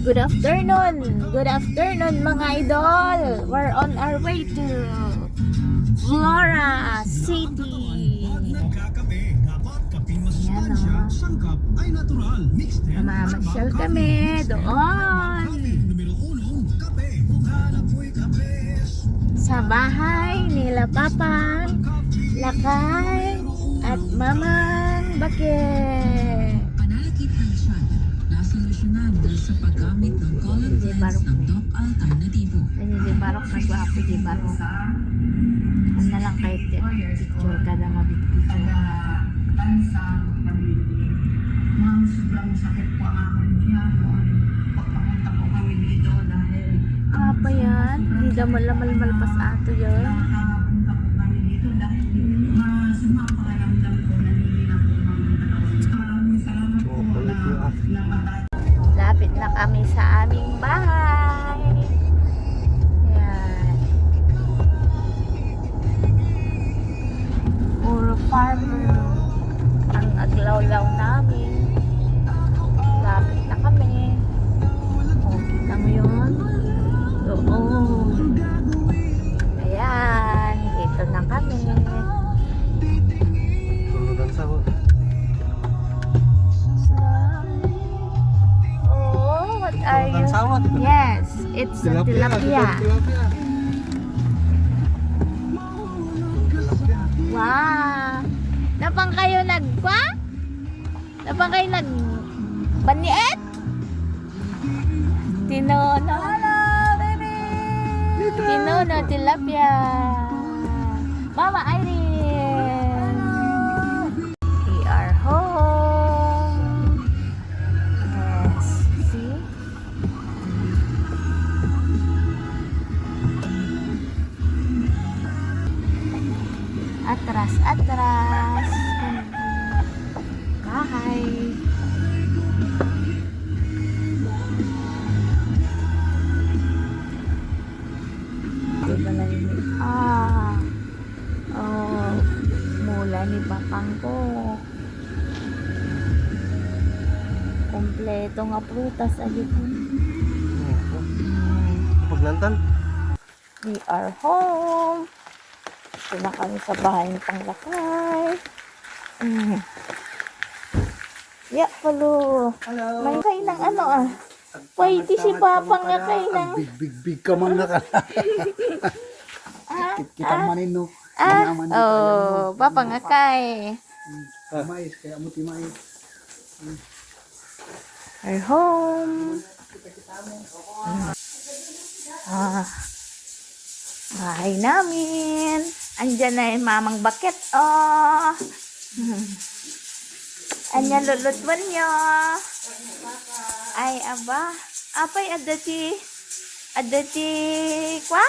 Good afternoon mga idol. We're on our way to Flora City. Ayan o. Mamamasyal kami doon sa bahay nila Papang Lakay at Mamang Bakit. Panalakit ng tiyan, nasolusyonan dahil sa paggamit ng color lens ng Doc Alternativo. Hindi barok na gwapo, di barok. Ano na lang kahit picture ka na mabit-picture. Tansang pamilya. Ma'am, sobrang sakit po ang aking tiyan noon. Pagpapunta po kami dito dahil Apa yan? Hindi daw malamalmalpas ato yan. nakapunta po kami dito dahil masama ang pakiramdam ko, nanihina po ang katawan. Maraming salamat po na matay. Lapit na kami sa aming bahay. Yan. Puro farmer ang aglaw-law namin. Lapit na kami. O, kita mo yun? Doon. Ayan. Dito na kami. Tulugan sa Oh, what are you? sawat. Yes, it's a tilapia. Wow! Napang kayo nagkwa? Napang kayo nagbaniet? Tinono. Hello, baby! Tinono, tilapia. Mama Irene. We are home. Yes, see? Atras. Kahay. Diba lang yun? Oh, mula ni Papang ko. Kompleto nga prutas agad. Pagnantan. We are home. Ito na kami sa bahay ng Panglakay. Yeah, palo. Hello. May kayo ng ano Pwede si Papang nga kayo ng... Big ka man na ka. Kita manin no. Papang nga kay. Mais kaya mo timais. Our home. Bahay namin. Andyan na yung Mamang Bakit. Anya lulutwan nyo. Ay, aba. Apay, adati kwa?